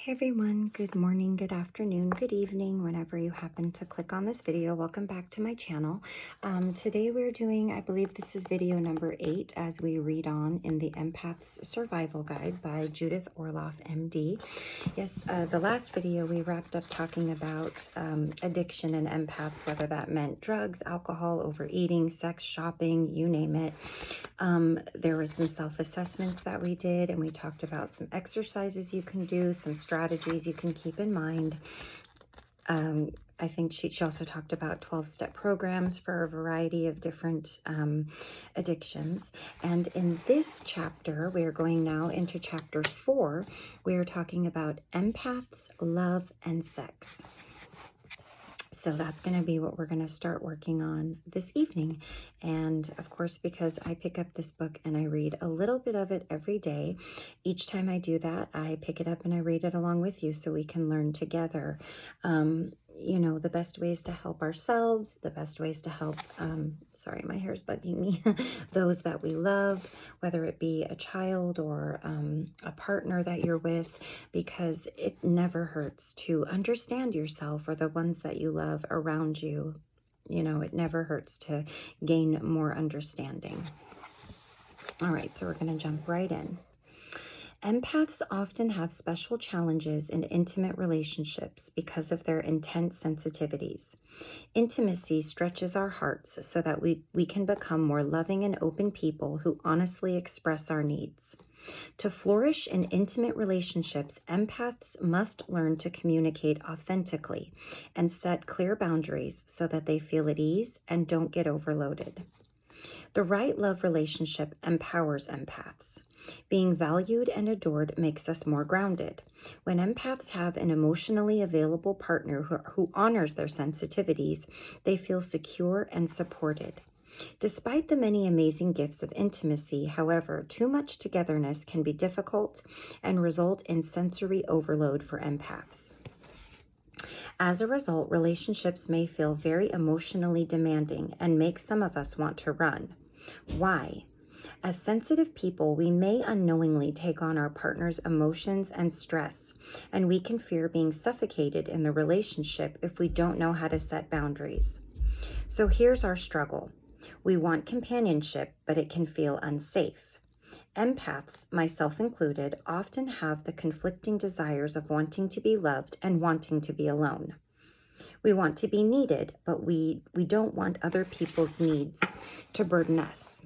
Hey everyone, good morning, good afternoon, good evening, whenever you happen to click on this video. Welcome back to my channel. Today we're doing, I believe this is video number 8 as we read on in the Empath's Survival Guide by Judith Orloff MD. Yes, the last video we wrapped up talking about addiction and empaths, whether that meant drugs, alcohol, overeating, sex, shopping, you name it. There was some self-assessments that we did, and we talked about some exercises you can do, some strategies you can keep in mind. I think she also talked about 12-step programs for a variety of different addictions. And in this chapter, we are going now into chapter 4. We are talking about empaths, love, and sex. So that's going to be what we're going to start working on this evening. And of course, because I pick up this book and I read a little bit of it every day, each time I do that, I pick it up and I read it along with you so we can learn together. You know, the best ways to help ourselves, the best ways to help, sorry, my hair's bugging me, those that we love, whether it be a child or a partner that you're with, because it never hurts to understand yourself or the ones that you love around you. You know, it never hurts to gain more understanding. All right, so we're going to jump right in. Empaths often have special challenges in intimate relationships because of their intense sensitivities. Intimacy stretches our hearts so that we can become more loving and open people who honestly express our needs. To flourish in intimate relationships, empaths must learn to communicate authentically and set clear boundaries so that they feel at ease and don't get overloaded. The right love relationship empowers empaths. Being valued and adored makes us more grounded. When empaths have an emotionally available partner who honors their sensitivities, they feel secure and supported. Despite the many amazing gifts of intimacy, however, too much togetherness can be difficult and result in sensory overload for empaths. As a result, relationships may feel very emotionally demanding and make some of us want to run. Why? As sensitive people, we may unknowingly take on our partner's emotions and stress, and we can fear being suffocated in the relationship if we don't know how to set boundaries. So here's our struggle. We want companionship, but it can feel unsafe. Empaths, myself included, often have the conflicting desires of wanting to be loved and wanting to be alone. We want to be needed, but we don't want other people's needs to burden us.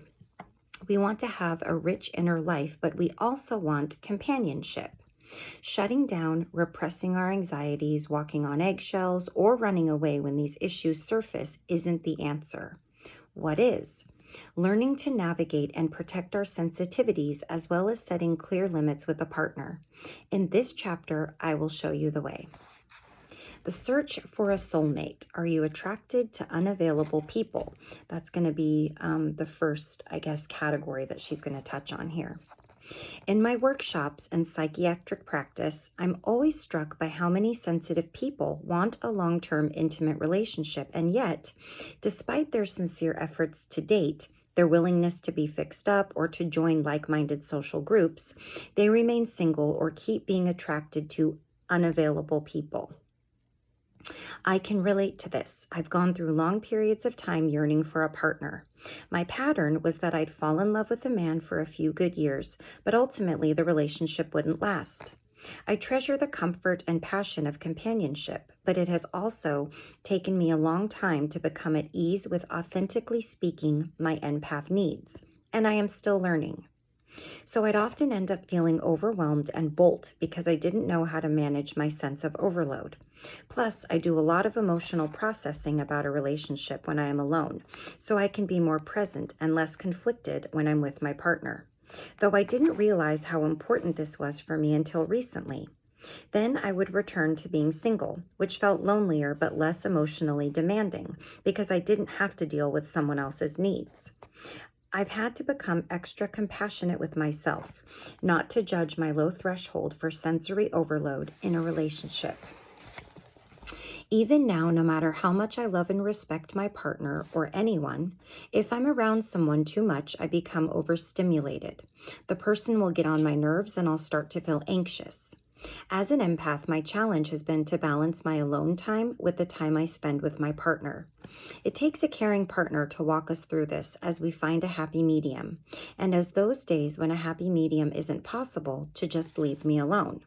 We want to have a rich inner life, but we also want companionship. Shutting down, repressing our anxieties, walking on eggshells, or running away when these issues surface isn't the answer. What is? Learning to navigate and protect our sensitivities as well as setting clear limits with a partner. In this chapter, I will show you the way. The search for a soulmate. Are you attracted to unavailable people? That's going to be the first, I guess, category that she's going to touch on here. In my workshops and psychiatric practice, I'm always struck by how many sensitive people want a long-term intimate relationship, and yet, despite their sincere efforts to date, their willingness to be fixed up or to join like-minded social groups, they remain single or keep being attracted to unavailable people. I can relate to this. I've gone through long periods of time yearning for a partner. My pattern was that I'd fall in love with a man for a few good years, but ultimately the relationship wouldn't last. I treasure the comfort and passion of companionship, but it has also taken me a long time to become at ease with authentically speaking my empath needs, and I am still learning. So I'd often end up feeling overwhelmed and bolt because I didn't know how to manage my sense of overload. Plus, I do a lot of emotional processing about a relationship when I am alone, so I can be more present and less conflicted when I'm with my partner. Though I didn't realize how important this was for me until recently. Then I would return to being single, which felt lonelier but less emotionally demanding because I didn't have to deal with someone else's needs. I've had to become extra compassionate with myself, not to judge my low threshold for sensory overload in a relationship. Even now, no matter how much I love and respect my partner or anyone, if I'm around someone too much, I become overstimulated. The person will get on my nerves and I'll start to feel anxious. As an empath, my challenge has been to balance my alone time with the time I spend with my partner. It takes a caring partner to walk us through this as we find a happy medium, and as those days when a happy medium isn't possible, to just leave me alone.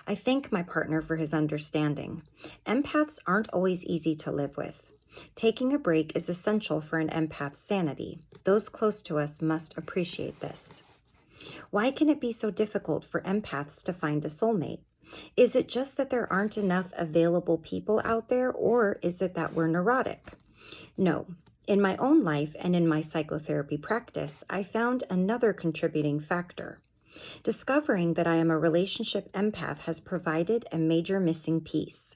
I thank my partner for his understanding. Empaths aren't always easy to live with. Taking a break is essential for an empath's sanity. Those close to us must appreciate this. Why can it be so difficult for empaths to find a soulmate? Is it just that there aren't enough available people out there, or is it that we're neurotic? No. In my own life and in my psychotherapy practice, I found another contributing factor. Discovering that I am a relationship empath has provided a major missing piece.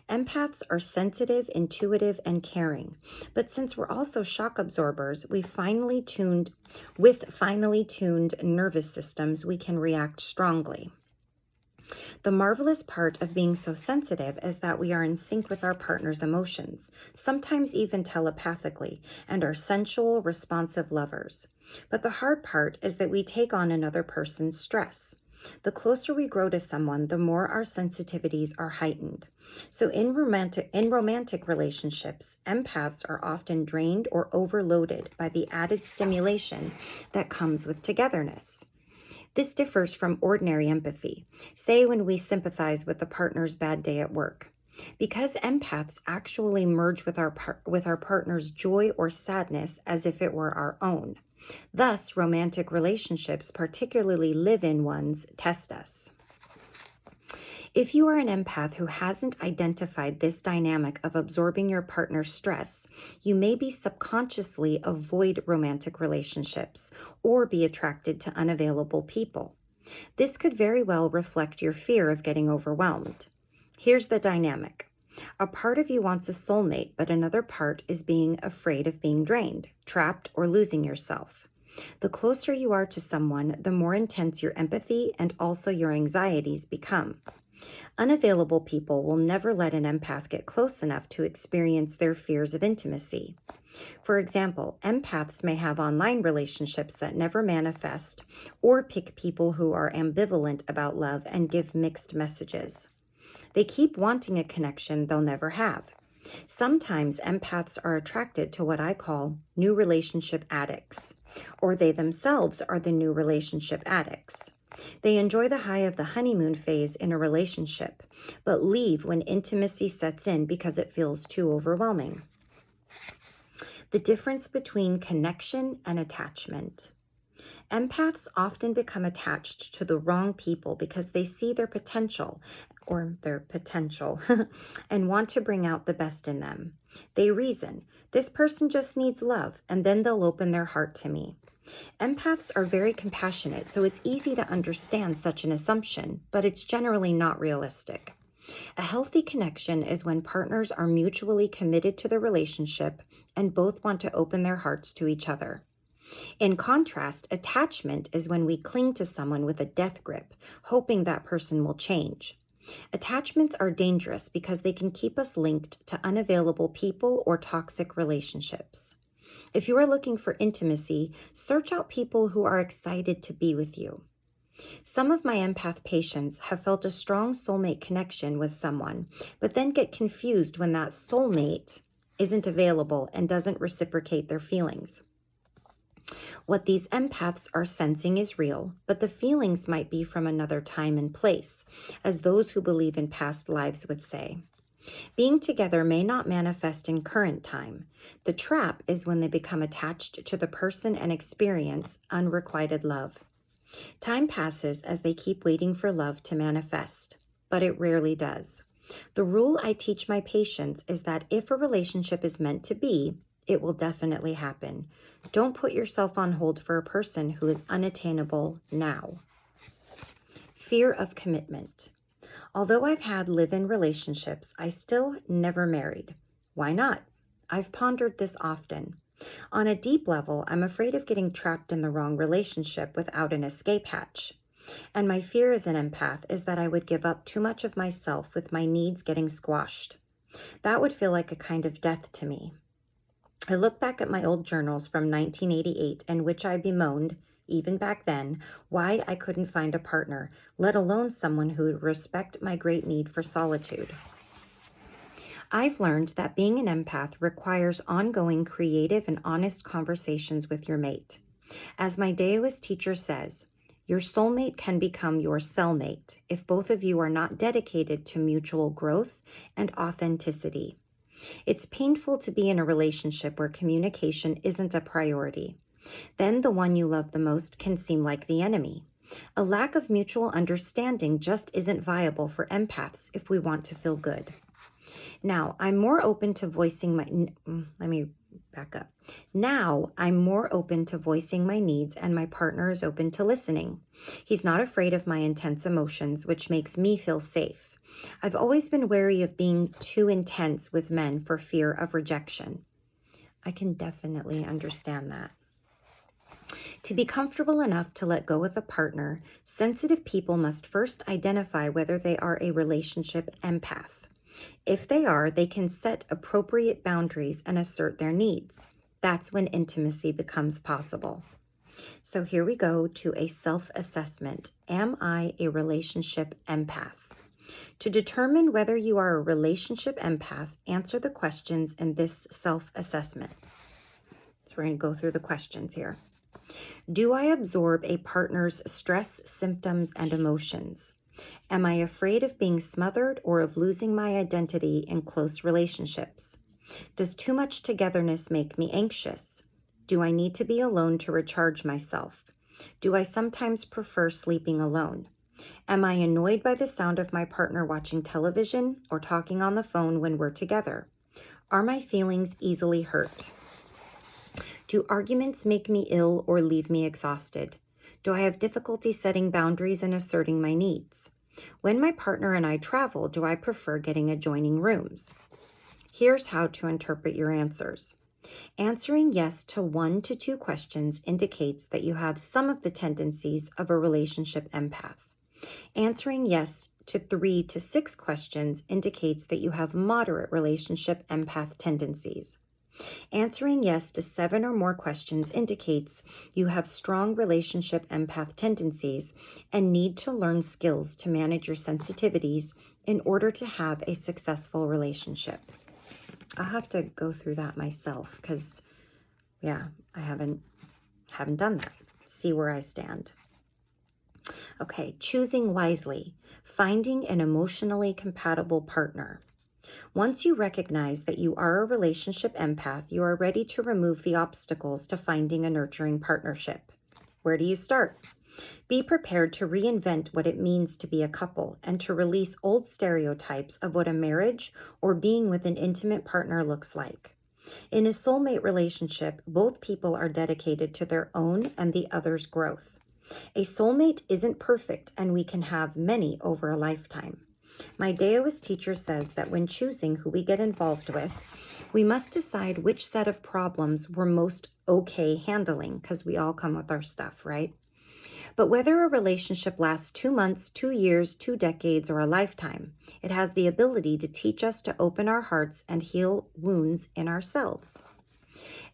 Empaths are sensitive, intuitive, and caring, but since we're also shock absorbers, with finely tuned nervous systems, we can react strongly. The marvelous part of being so sensitive is that we are in sync with our partner's emotions, sometimes even telepathically, and are sensual, responsive lovers. But the hard part is that we take on another person's stress. The closer we grow to someone, the more our sensitivities are heightened. So in romantic relationships, empaths are often drained or overloaded by the added stimulation that comes with togetherness. This differs from ordinary empathy, say when we sympathize with a partner's bad day at work. Because empaths actually merge with our partner's joy or sadness as if it were our own. Thus, romantic relationships, particularly live-in ones, test us. If you are an empath who hasn't identified this dynamic of absorbing your partner's stress, you may be subconsciously avoid romantic relationships or be attracted to unavailable people. This could very well reflect your fear of getting overwhelmed. Here's the dynamic. A part of you wants a soulmate, but another part is being afraid of being drained, trapped, or losing yourself. The closer you are to someone, the more intense your empathy and also your anxieties become. Unavailable people will never let an empath get close enough to experience their fears of intimacy. For example, empaths may have online relationships that never manifest or pick people who are ambivalent about love and give mixed messages. They keep wanting a connection they'll never have. Sometimes empaths are attracted to what I call new relationship addicts, or they themselves are the new relationship addicts. They enjoy the high of the honeymoon phase in a relationship, but leave when intimacy sets in because it feels too overwhelming. The difference between connection and attachment. Empaths often become attached to the wrong people because they see their potential and want to bring out the best in them. They reason, this person just needs love, and then they'll open their heart to me. Empaths are very compassionate, so it's easy to understand such an assumption, but it's generally not realistic. A healthy connection is when partners are mutually committed to the relationship and both want to open their hearts to each other. In contrast, attachment is when we cling to someone with a death grip, hoping that person will change. Attachments are dangerous because they can keep us linked to unavailable people or toxic relationships. If you are looking for intimacy, search out people who are excited to be with you. Some of my empath patients have felt a strong soulmate connection with someone, but then get confused when that soulmate isn't available and doesn't reciprocate their feelings. What these empaths are sensing is real, but the feelings might be from another time and place, as those who believe in past lives would say. Being together may not manifest in current time. The trap is when they become attached to the person and experience unrequited love. Time passes as they keep waiting for love to manifest, but it rarely does. The rule I teach my patients is that if a relationship is meant to be, it will definitely happen. Don't put yourself on hold for a person who is unattainable now. Fear of commitment. Although I've had live-in relationships, I still never married. Why not? I've pondered this often. On a deep level, I'm afraid of getting trapped in the wrong relationship without an escape hatch. And my fear as an empath is that I would give up too much of myself with my needs getting squashed. That would feel like a kind of death to me. I look back at my old journals from 1988 in which I bemoaned, even back then, why I couldn't find a partner, let alone someone who would respect my great need for solitude. I've learned that being an empath requires ongoing creative and honest conversations with your mate. As my Daoist teacher says, your soulmate can become your cellmate if both of you are not dedicated to mutual growth and authenticity. It's painful to be in a relationship where communication isn't a priority. Then the one you love the most can seem like the enemy. A lack of mutual understanding just isn't viable for empaths if we want to feel good. Now, I'm more open to voicing my... Let me back up. Now, I'm more open to voicing my needs, and my partner is open to listening. He's not afraid of my intense emotions, which makes me feel safe. I've always been wary of being too intense with men for fear of rejection. I can definitely understand that. To be comfortable enough to let go with a partner, sensitive people must first identify whether they are a relationship empath. If they are, they can set appropriate boundaries and assert their needs. That's when intimacy becomes possible. So here we go to a self-assessment. Am I a relationship empath? To determine whether you are a relationship empath, answer the questions in this self-assessment. So we're going to go through the questions here. Do I absorb a partner's stress, symptoms, and emotions? Am I afraid of being smothered or of losing my identity in close relationships? Does too much togetherness make me anxious? Do I need to be alone to recharge myself? Do I sometimes prefer sleeping alone? Am I annoyed by the sound of my partner watching television or talking on the phone when we're together? Are my feelings easily hurt? Do arguments make me ill or leave me exhausted? Do I have difficulty setting boundaries and asserting my needs? When my partner and I travel, do I prefer getting adjoining rooms? Here's how to interpret your answers. Answering yes to 1 to 2 questions indicates that you have some of the tendencies of a relationship empath. Answering yes to 3 to 6 questions indicates that you have moderate relationship empath tendencies. Answering yes to 7 or more questions indicates you have strong relationship empath tendencies and need to learn skills to manage your sensitivities in order to have a successful relationship. I'll have to go through that myself because, yeah, I haven't done that. See where I stand. Okay, choosing wisely, finding an emotionally compatible partner. Once you recognize that you are a relationship empath, you are ready to remove the obstacles to finding a nurturing partnership. Where do you start? Be prepared to reinvent what it means to be a couple and to release old stereotypes of what a marriage or being with an intimate partner looks like. In a soulmate relationship, both people are dedicated to their own and the other's growth. A soulmate isn't perfect, and we can have many over a lifetime. My Daoist teacher says that when choosing who we get involved with, we must decide which set of problems we're most okay handling, because we all come with our stuff, right? But whether a relationship lasts 2 months, 2 years, 2 decades, or a lifetime, it has the ability to teach us to open our hearts and heal wounds in ourselves.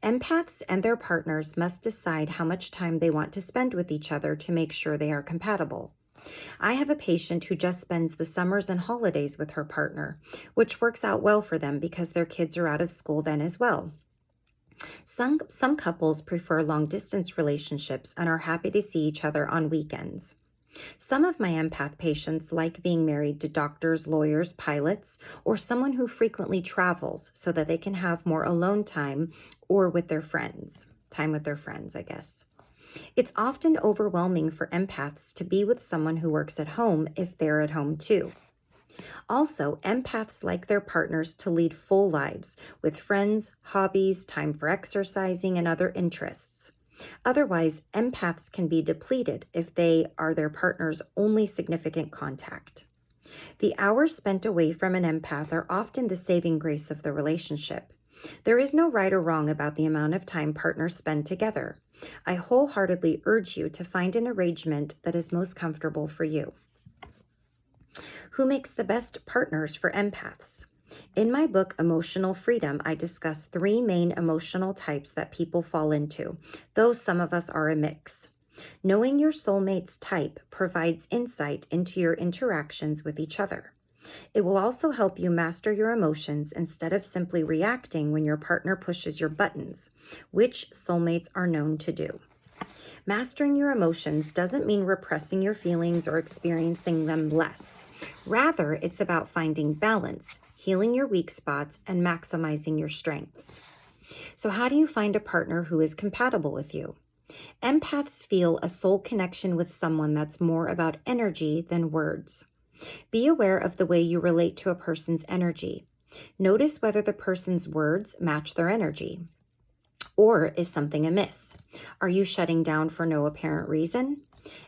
Empaths and their partners must decide how much time they want to spend with each other to make sure they are compatible. I have a patient who just spends the summers and holidays with her partner, which works out well for them because their kids are out of school then as well. Some couples prefer long-distance relationships and are happy to see each other on weekends. Some of my empath patients like being married to doctors, lawyers, pilots, or someone who frequently travels so that they can have more alone time or with their friends. Time with their friends, I guess. It's often overwhelming for empaths to be with someone who works at home if they're at home too. Also, empaths like their partners to lead full lives with friends, hobbies, time for exercising, and other interests. Otherwise, empaths can be depleted if they are their partner's only significant contact. The hours spent away from an empath are often the saving grace of the relationship. There is no right or wrong about the amount of time partners spend together. I wholeheartedly urge you to find an arrangement that is most comfortable for you. Who makes the best partners for empaths? In my book, Emotional Freedom, I discuss 3 main emotional types that people fall into, though some of us are a mix. Knowing your soulmate's type provides insight into your interactions with each other. It will also help you master your emotions instead of simply reacting when your partner pushes your buttons, which soulmates are known to do. Mastering your emotions doesn't mean repressing your feelings or experiencing them less. Rather, it's about finding balance, healing your weak spots, and maximizing your strengths. So how do you find a partner who is compatible with you? Empaths feel a soul connection with someone that's more about energy than words. Be aware of the way you relate to a person's energy. Notice whether the person's words match their energy. Or is something amiss? Are you shutting down for no apparent reason?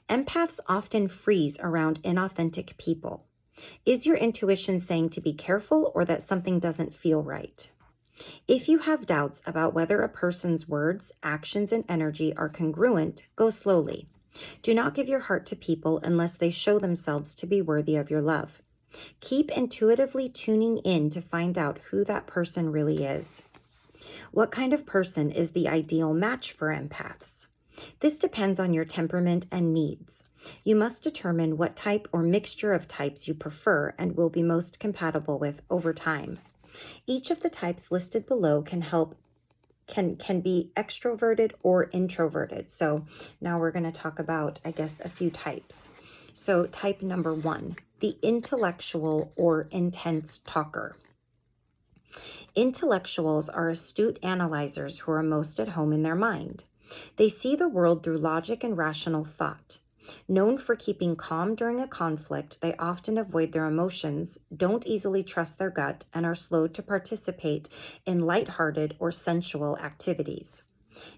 Empaths often freeze around inauthentic people. Is your intuition saying to be careful or that something doesn't feel right? If you have doubts about whether a person's words, actions, and energy are congruent, go slowly. Do not give your heart to people unless they show themselves to be worthy of your love. Keep intuitively tuning in to find out who that person really is. What kind of person is the ideal match for empaths? This depends on your temperament and needs. You must determine what type or mixture of types you prefer and will be most compatible with over time. Each of the types listed below can be extroverted or introverted. So now we're going to talk about, I guess, a few types. So type number 1, the intellectual or intense talker. Intellectuals are astute analyzers who are most at home in their mind. They see the world through logic and rational thought. Known for keeping calm during a conflict, they often avoid their emotions, don't easily trust their gut, and are slow to participate in lighthearted or sensual activities.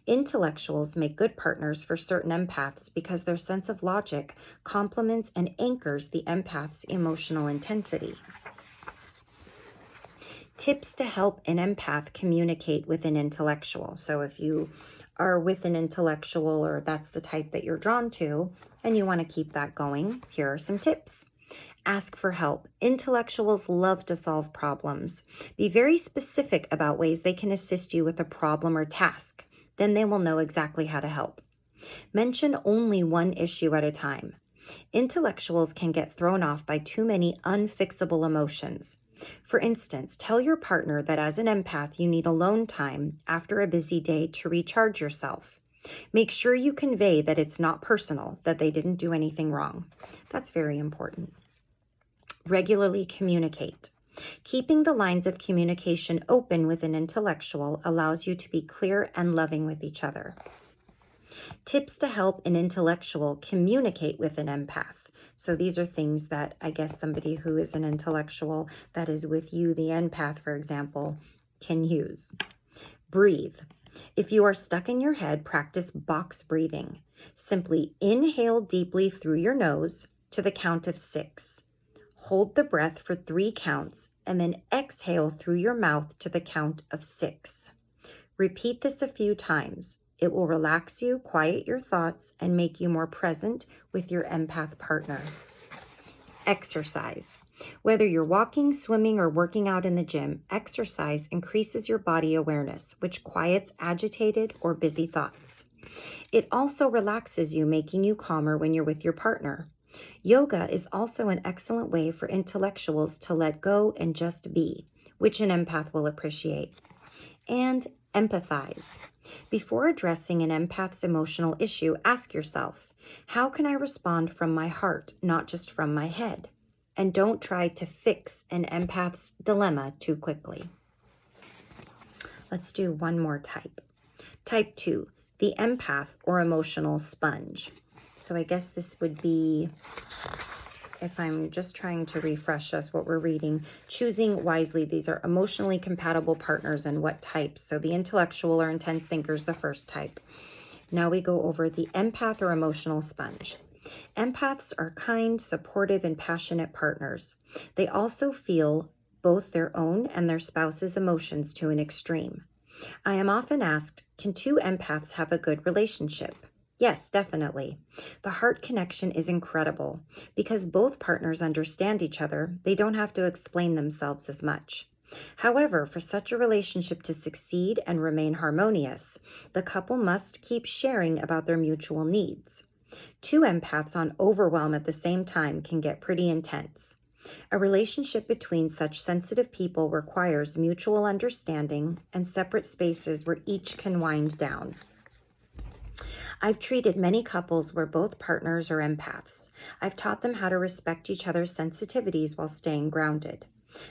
Intellectuals make good partners for certain empaths because their sense of logic complements and anchors the empath's emotional intensity. Tips to help an empath communicate with an intellectual. So if you are with an intellectual or that's the type that you're drawn to and you want to keep that going, here are some tips. Ask for help. Intellectuals love to solve problems. Be very specific about ways they can assist you with a problem or task. Then they will know exactly how to help. Mention only one issue at a time. Intellectuals can get thrown off by too many unfixable emotions. For instance, tell your partner that as an empath, you need alone time after a busy day to recharge yourself. Make sure you convey that it's not personal, that they didn't do anything wrong. That's very important. Regularly communicate. Keeping the lines of communication open with an intellectual allows you to be clear and loving with each other. Tips to help an intellectual communicate with an empath. So these are things that I guess somebody who is an intellectual that is with you, the empath, for example, can use. Breathe. If you are stuck in your head, practice box breathing. Simply inhale deeply through your nose to the count of 6. Hold the breath for 3 counts and then exhale through your mouth to the count of 6. Repeat this a few times. It will relax you, quiet your thoughts, and make you more present with your empath partner. Exercise. Whether you're walking, swimming, or working out in the gym, exercise increases your body awareness, which quiets agitated or busy thoughts. It also relaxes you, making you calmer when you're with your partner. Yoga is also an excellent way for intellectuals to let go and just be, which an empath will appreciate. And empathize. Before addressing an empath's emotional issue, ask yourself, how can I respond from my heart, not just from my head? And don't try to fix an empath's dilemma too quickly. Let's do one more type. Type 2, the empath or emotional sponge. So I guess this would be, if I'm just trying to refresh us what we're reading, choosing wisely. These are emotionally compatible partners and what types. So the intellectual or intense thinker is the first type. Now we go over the empath or emotional sponge. Empaths are kind, supportive, and passionate partners. They also feel both their own and their spouse's emotions to an extreme. I am often asked, can 2 empaths have a good relationship? Yes, definitely. The heart connection is incredible. Because both partners understand each other, they don't have to explain themselves as much. However, for such a relationship to succeed and remain harmonious, the couple must keep sharing about their mutual needs. Two empaths on overwhelm at the same time can get pretty intense. A relationship between such sensitive people requires mutual understanding and separate spaces where each can wind down. I've treated many couples where both partners are empaths. I've taught them how to respect each other's sensitivities while staying grounded.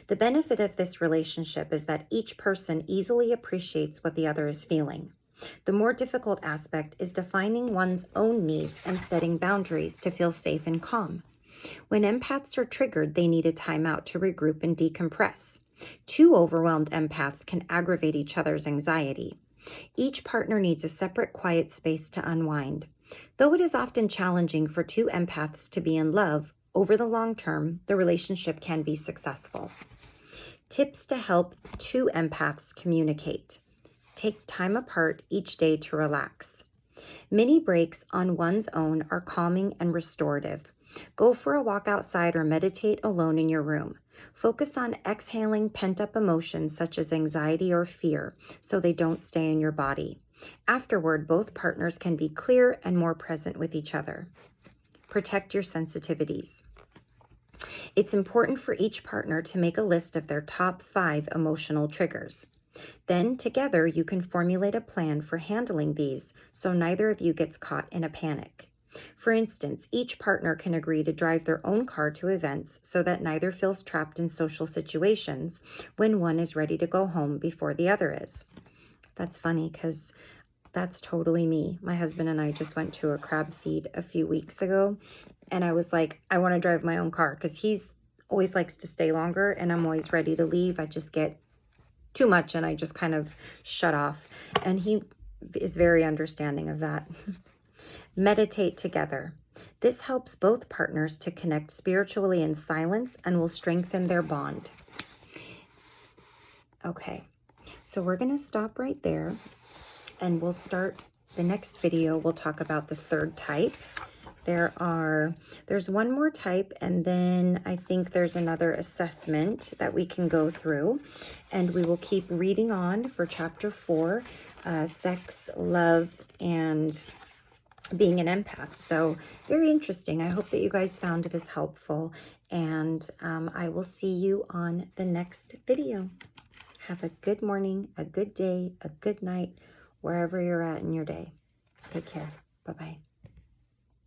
The benefit of this relationship is that each person easily appreciates what the other is feeling. The more difficult aspect is defining one's own needs and setting boundaries to feel safe and calm. When empaths are triggered, they need a timeout to regroup and decompress. Two overwhelmed empaths can aggravate each other's anxiety. Each partner needs a separate quiet space to unwind. Though it is often challenging for two empaths to be in love, over the long term, the relationship can be successful. Tips to help two empaths communicate. Take time apart each day to relax. Mini breaks on one's own are calming and restorative. Go for a walk outside or meditate alone in your room. Focus on exhaling pent-up emotions such as anxiety or fear so they don't stay in your body. Afterward, both partners can be clear and more present with each other. Protect your sensitivities. It's important for each partner to make a list of their top 5 emotional triggers. Then, together, you can formulate a plan for handling these so neither of you gets caught in a panic. For instance, each partner can agree to drive their own car to events so that neither feels trapped in social situations when one is ready to go home before the other is. That's funny because that's totally me. My husband and I just went to a crab feed a few weeks ago, and I was like, I want to drive my own car because he's always likes to stay longer and I'm always ready to leave. I just get too much and I just kind of shut off, and he is very understanding of that. Meditate together. This helps both partners to connect spiritually in silence and will strengthen their bond. Okay, so we're going to stop right there and we'll start the next video. We'll talk about the third type. There's one more type, and then I think there's another assessment that we can go through, and we will keep reading on for chapter 4, sex, love, and being an empath. So very interesting. I hope that you guys found it as helpful, and I will see you on the next video. Have a good morning, a good day, a good night, wherever you're at in your day. Take care. Bye-bye.